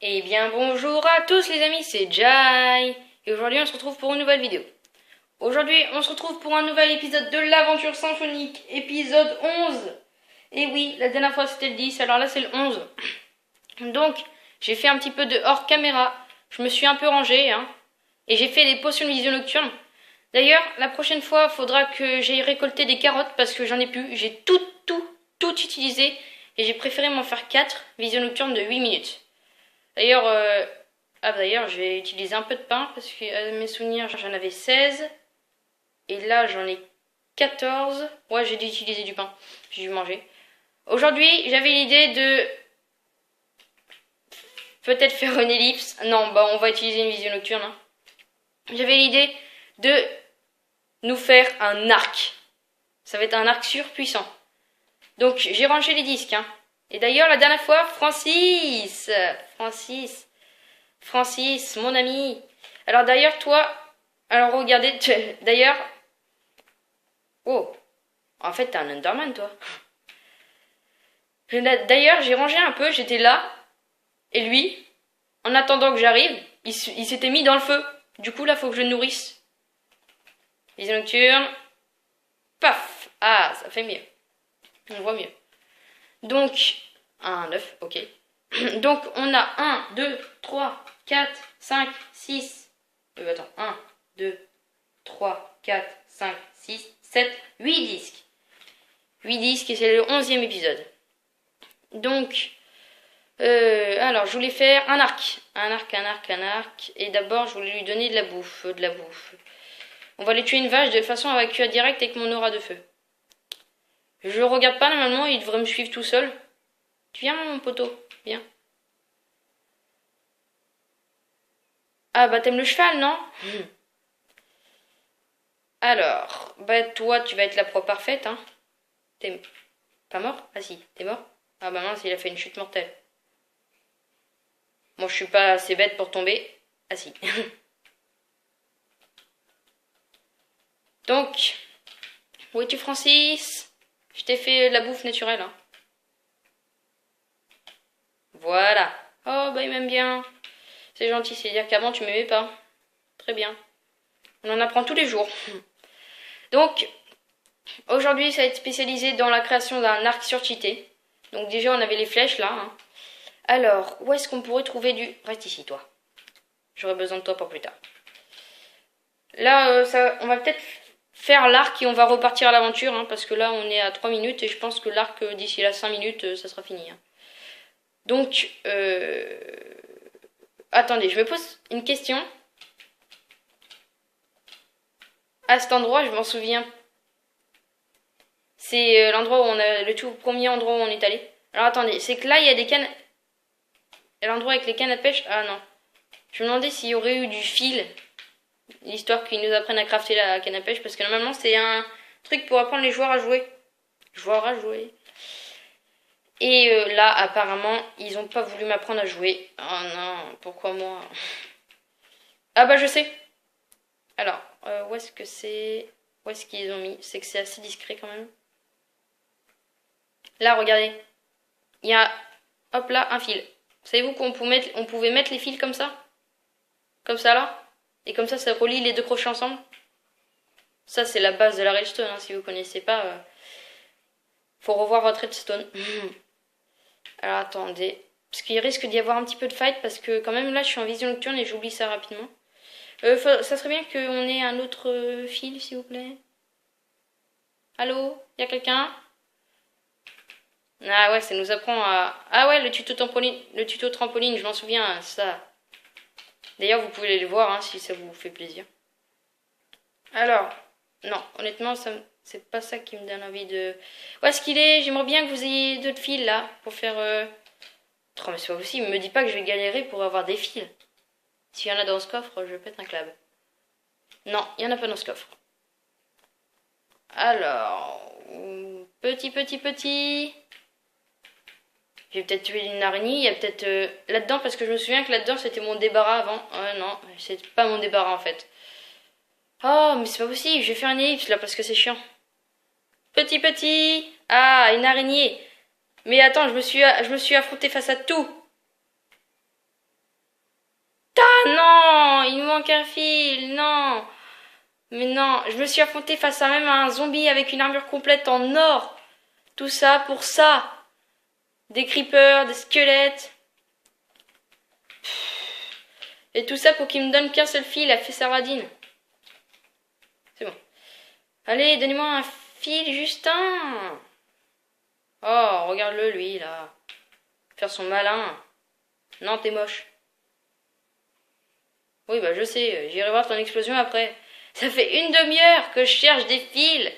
Eh bien bonjour à tous les amis, c'est Jai et aujourd'hui on se retrouve pour une nouvelle vidéo. Aujourd'hui on se retrouve pour un nouvel épisode de l'aventure symphonique, épisode 11. Et oui, la dernière fois c'était le 10, alors là c'est le 11. Donc j'ai fait un petit peu de hors caméra, je me suis un peu rangé et j'ai fait les potions de vision nocturne. D'ailleurs la prochaine fois il faudra que j'aille récolter des carottes parce que j'en ai plus, j'ai tout utilisé et j'ai préféré m'en faire 4 vision nocturne de 8 minutes. D'ailleurs, d'ailleurs, j'ai utilisé un peu de pain parce que mes souvenirs, j'en avais 16. Et là, j'en ai 14. Ouais, j'ai dû utiliser du pain. J'ai dû manger. Aujourd'hui, j'avais l'idée de peut-être faire une ellipse. Non, bah, on va utiliser une vision nocturne. J'avais l'idée de nous faire un arc. Ça va être un arc surpuissant. Donc, j'ai rangé les disques. Et d'ailleurs, la dernière fois, Francis, mon ami. Alors d'ailleurs, toi, alors regardez, d'ailleurs, oh, en fait, t'es un Underman, toi. D'ailleurs, j'ai rangé un peu, j'étais là, et lui, en attendant que j'arrive, il s'était mis dans le feu. Du coup, là, faut que je le nourrisse. Vision nocturne, paf, ah, ça fait mieux. On voit mieux. Donc, un œuf, ok. Donc, on a 1, 2, 3, 4, 5, 6. Attends, 1, 2, 3, 4, 5, 6, 7, 8 disques. 8 disques et c'est le 11e épisode. Donc, alors, je voulais faire un arc. Un arc. Et d'abord, je voulais lui donner de la bouffe. On va aller tuer une vache de façon à va cuire direct avec mon aura de feu. Je le regarde pas, normalement, il devrait me suivre tout seul. Tu viens, mon poteau, viens. Ah, bah t'aimes le cheval, non? Alors, bah toi, tu vas être la proie parfaite, T'es pas mort? Ah si, t'es mort? Ah bah mince, il a fait une chute mortelle. Moi, je suis pas assez bête pour tomber. Ah si. Donc, où es-tu, Francis? Je t'ai fait de la bouffe naturelle, Voilà. Oh, bah il m'aime bien. C'est gentil, c'est-à-dire qu'avant, tu m'aimais pas. Très bien. On en apprend tous les jours. Donc, aujourd'hui, ça va être spécialisé dans la création d'un arc surcheaté. Donc déjà, on avait les flèches, là, Alors, où est-ce qu'on pourrait trouver du... Reste ici, toi. J'aurai besoin de toi pour plus tard. Là, on va peut-être faire l'arc et on va repartir à l'aventure, parce que là, on est à 3 minutes et je pense que l'arc, d'ici là 5 minutes, ça sera fini. Donc, attendez, je me pose une question. À cet endroit, je m'en souviens. C'est l'endroit où on a... Le tout premier endroit où on est allé. Alors, attendez, c'est que là, il y a des cannes... L'endroit avec les cannes à pêche... Ah non. Je me demandais s'il y aurait eu du fil. L'histoire qu'ils nous apprennent à crafter la canne à pêche. Parce que normalement, c'est un truc pour apprendre les joueurs à jouer. Et là, apparemment, ils ont pas voulu m'apprendre à jouer. Oh non, pourquoi moi? Ah bah je sais. Alors, où est-ce que c'est? Où est-ce qu'ils ont mis? C'est que c'est assez discret quand même. Là, regardez. Il y a, hop là, un fil. Savez-vous qu'on pouvait mettre les fils comme ça? Comme ça là? Et comme ça relie les deux crochets ensemble? Ça, c'est la base de la redstone, si vous connaissez pas. Faut revoir votre redstone. Alors attendez, parce qu'il risque d'y avoir un petit peu de fight, parce que quand même là je suis en vision nocturne et j'oublie ça rapidement. Ça serait bien qu'on ait un autre fil, s'il vous plaît. Allô? Y a quelqu'un? Ah ouais, ça nous apprend à... Ah ouais, le tuto trampoline, je m'en souviens, ça. D'ailleurs, vous pouvez aller le voir, si ça vous fait plaisir. Alors, non, honnêtement, c'est pas ça qui me donne envie de... Où est-ce qu'il est? J'aimerais bien que vous ayez d'autres fils, là, pour faire... Oh, mais c'est pas possible, me dis pas que je vais galérer pour avoir des fils. S'il y en a dans ce coffre, je pète un câble. Non, il y en a pas dans ce coffre. Alors... Petit... J'ai peut-être tué une araignée, il y a peut-être là-dedans, parce que je me souviens que là-dedans c'était mon débarras avant. Non, c'est pas mon débarras en fait. Oh, mais c'est pas possible, je vais faire une ellipse là parce que c'est chiant. Petit. Ah, une araignée. Mais attends, je me suis affrontée face à tout. manque un fil, non. Mais non, je me suis affrontée face à même un zombie avec une armure complète en or. Tout ça pour ça. Des creepers, des squelettes. Et tout ça pour qu'il me donne qu'un seul fil, a fait sa radine. C'est bon. Allez, donnez-moi un fil, Justin. Oh, regarde-le, lui, là. Faire son malin. Non, t'es moche. Oui, bah je sais, j'irai voir ton explosion après. Ça fait une demi-heure que je cherche des fils.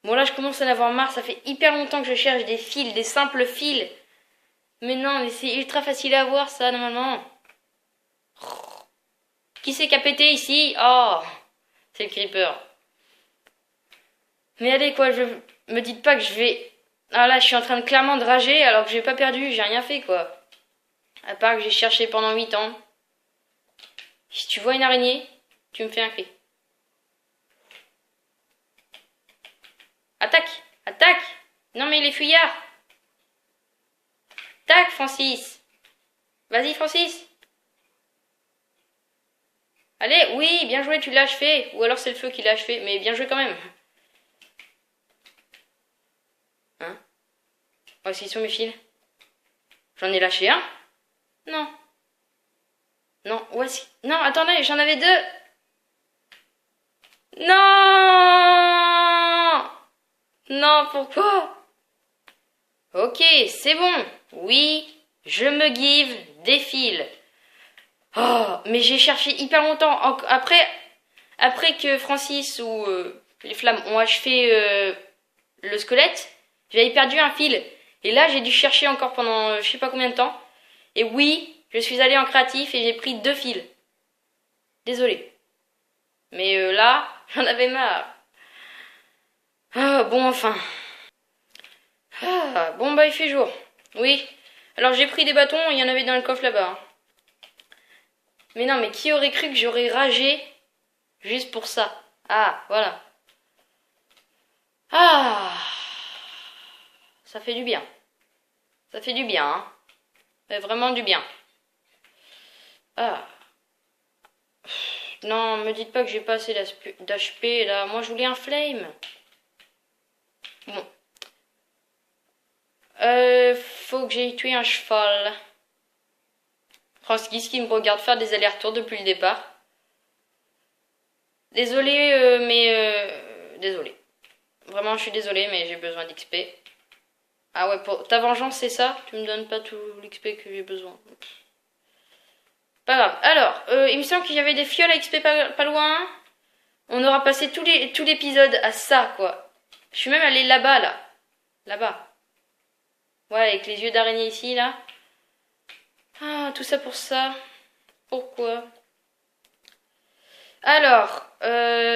Bon, là, je commence à en avoir marre. Ça fait hyper longtemps que je cherche des fils, des simples fils. Mais non, mais c'est ultra facile à voir, ça, normalement. Qui c'est qui a pété ici? Oh, c'est le creeper. Mais allez, quoi, me dites pas que je vais... Ah là, je suis en train de clairement de rager alors que j'ai pas perdu, j'ai rien fait, quoi. À part que j'ai cherché pendant 8 ans. Si tu vois une araignée, tu me fais un cri. Attaque! Attaque! Non mais il est fuyard! Tac, Francis! Vas-y, Francis! Allez, oui, bien joué, tu l'as achevé. Ou alors c'est le feu qui l'a achevé, mais bien joué quand même. Hein? Oh, s'ils sont mes fils. J'en ai lâché un? Non. Non, voici. Non, attendez, j'en avais deux. Non! Non, pourquoi? Ok, c'est bon. Oui, je me give des fils. Oh, mais j'ai cherché hyper longtemps. Après que Francis ou les flammes ont achevé le squelette, j'avais perdu un fil. Et là, j'ai dû chercher encore pendant je sais pas combien de temps. Et oui, je suis allée en créatif et j'ai pris 2 fils. Désolée. Mais là, j'en avais marre. Ah, bon, enfin. Ah, bon, bah, il fait jour. Oui. Alors, j'ai pris des bâtons, il y en avait dans le coffre là-bas. Hein. Mais non, mais qui aurait cru que j'aurais ragé juste pour ça? Ah, voilà. Ah, ça fait du bien. Ça fait du bien, hein. Mais vraiment du bien. Ah. Non, me dites pas que j'ai pas assez d'HP là. Moi, je voulais un flame. Bon. Faut que j'aille tuer un cheval. Francis qui me regarde faire des allers-retours depuis le départ. Désolé, désolé. Vraiment, je suis désolée, mais j'ai besoin d'XP. Ah ouais, pour ta vengeance, c'est ça? Tu me donnes pas tout l'XP que j'ai besoin. Pas grave. Alors, il me semble qu'il y avait des fioles à XP pas loin. On aura passé tout l'épisode à ça, quoi. Je suis même allée là-bas, là. Là-bas. Ouais, avec les yeux d'araignée ici, là. Ah, tout ça pour ça. Pourquoi? Alors, alors.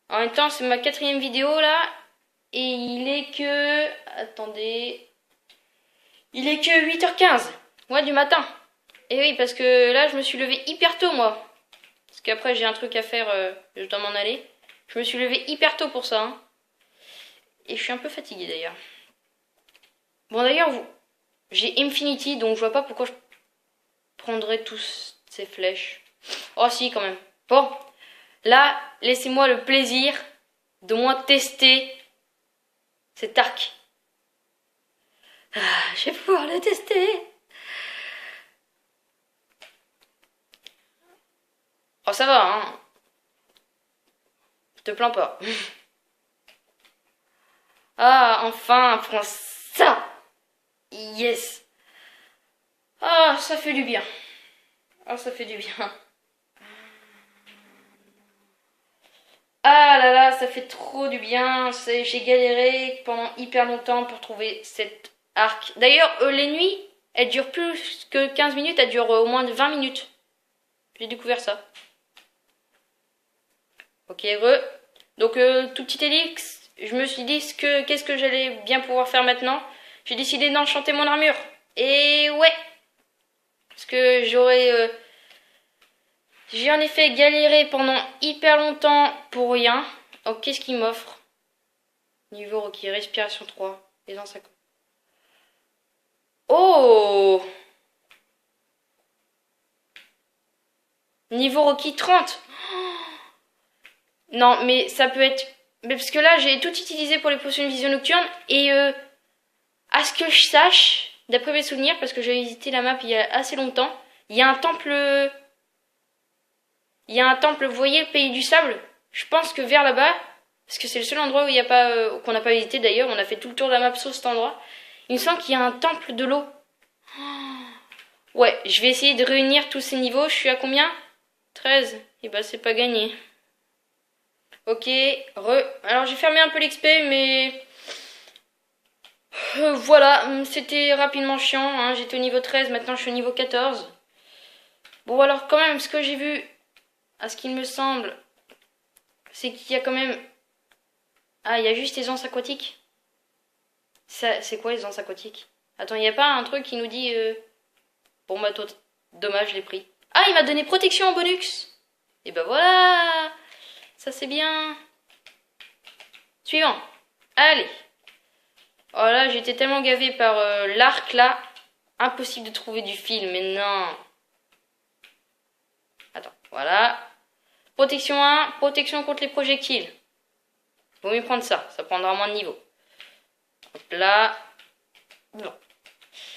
En même temps, c'est ma 4e vidéo, là. Et il est que... Attendez. Il est que 8h15. Ouais, du matin. Et oui, parce que là, je me suis levée hyper tôt, moi. Parce qu'après, j'ai un truc à faire, je dois m'en aller. Je me suis levée hyper tôt pour ça. Hein. Et je suis un peu fatiguée, d'ailleurs. Bon, d'ailleurs, j'ai Infinity, donc je vois pas pourquoi je prendrais tous ces flèches. Oh, si, quand même. Bon, là, laissez-moi le plaisir de moins tester cet arc. Ah, je vais pouvoir le tester. Oh, ça va, hein. Je te plains pas. Ah, enfin, prends ça. Yes. Ah, ça fait du bien. Ah, ça fait du bien. Ah là là, ça fait trop du bien. J'ai galéré pendant hyper longtemps pour trouver cet arc. D'ailleurs, les nuits, elles durent plus que 15 minutes, elles durent au moins de 20 minutes. J'ai découvert ça. Ok, heureux. Donc, tout petit élix, je me suis dit qu'est-ce que j'allais bien pouvoir faire maintenant. J'ai décidé d'enchanter mon armure. Et ouais. Parce que j'ai en effet galéré pendant hyper longtemps pour rien. Donc, qu'est-ce qu'il m'offre? Niveau requis, respiration 3. Les ans 50. Oh! Niveau requis 30. Non, mais ça peut être... Mais parce que là, j'ai tout utilisé pour les potions de vision nocturne. Et à ce que je sache, d'après mes souvenirs, parce que j'ai visité la map il y a assez longtemps, il y a un temple... Il y a un temple, vous voyez, le pays du sable? Je pense que vers là-bas, parce que c'est le seul endroit où il y a pas, qu'on n'a pas visité d'ailleurs, on a fait tout le tour de la map sauf cet endroit. Il me semble qu'il y a un temple de l'eau. Ouais, je vais essayer de réunir tous ces niveaux. Je suis à combien? 13. Et bah c'est pas gagné. Ok, alors j'ai fermé un peu l'XP, mais... voilà, c'était rapidement chiant, hein. J'étais au niveau 13, maintenant je suis au niveau 14. Bon alors quand même, ce que j'ai vu, à ce qu'il me semble, c'est qu'il y a quand même... Ah, il y a juste les anses aquatiques. C'est quoi les anses aquatiques? Attends, il n'y a pas un truc qui nous dit... Bon bah dommage, je l'ai pris. Ah, il m'a donné protection en bonus. Et bah voilà. Ça c'est bien. Suivant. Allez. Oh là, j'étais tellement gavé par l'arc là. Impossible de trouver du fil, mais non. Attends, voilà. Protection 1, protection contre les projectiles. Vaut mieux prendre ça, ça prendra moins de niveau. Hop là. Bon.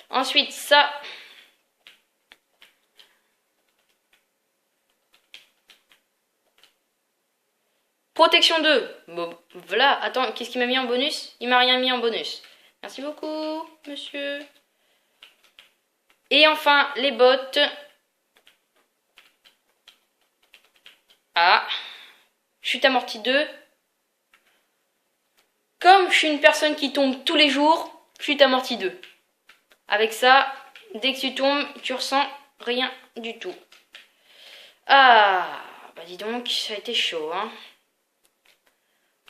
Ensuite, ça. Protection 2. Bon, voilà. Attends, qu'est-ce qu'il m'a mis en bonus? Il m'a rien mis en bonus. Merci beaucoup, monsieur. Et enfin, les bottes. Ah. Chute amortie 2. Comme je suis une personne qui tombe tous les jours, chute amortie 2. Avec ça, dès que tu tombes, tu ressens rien du tout. Ah, bah dis donc, ça a été chaud, hein.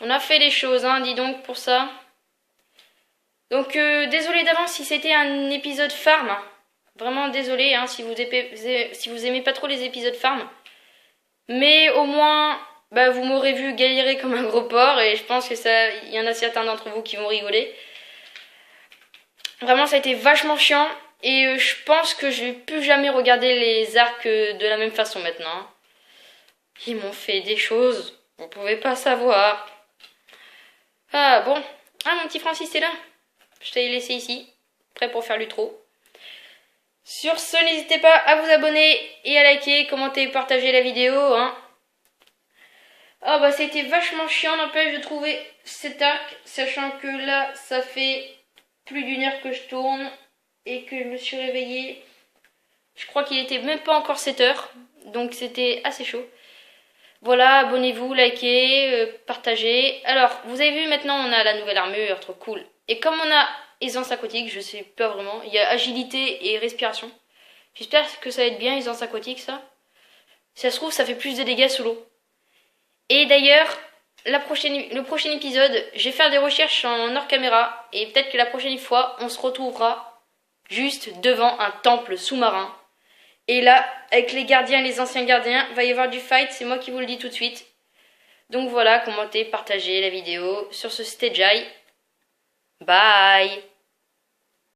On a fait les choses, hein, dis donc, pour ça. Donc, désolé d'avance si c'était un épisode farm. Vraiment désolé, hein, si vous aimez pas trop les épisodes farm. Mais au moins, bah, vous m'aurez vu galérer comme un gros porc. Et je pense que ça, il y en a certains d'entre vous qui vont rigoler. Vraiment, ça a été vachement chiant. Et je pense que je vais plus jamais regarder les arcs de la même façon maintenant, hein. Ils m'ont fait des choses, vous pouvez pas savoir. Ah bon. Ah, mon petit Francis, t'es là? Je t'ai laissé ici, prêt pour faire l'utro. Sur ce, n'hésitez pas à vous abonner et à liker, commenter, partager la vidéo, hein. Ah bah c'était vachement chiant, n'empêche de trouver cet arc, sachant que là, ça fait plus d'une heure que je tourne et que je me suis réveillée. Je crois qu'il était même pas encore 7 heures, donc c'était assez chaud. Voilà, abonnez-vous, likez, partagez. Alors, vous avez vu, maintenant on a la nouvelle armure, trop cool. Et comme on a aisance aquatique, je sais pas vraiment, il y a agilité et respiration. J'espère que ça va être bien, aisance aquatique, ça. Si ça se trouve, ça fait plus de dégâts sous l'eau. Et d'ailleurs, le prochain épisode, je vais faire des recherches en hors caméra. Et peut-être que la prochaine fois, on se retrouvera juste devant un temple sous-marin. Et là, avec les gardiens et les anciens gardiens, va y avoir du fight, c'est moi qui vous le dis tout de suite. Donc voilà, commentez, partagez la vidéo. Sur ce, c'était Jai. Bye!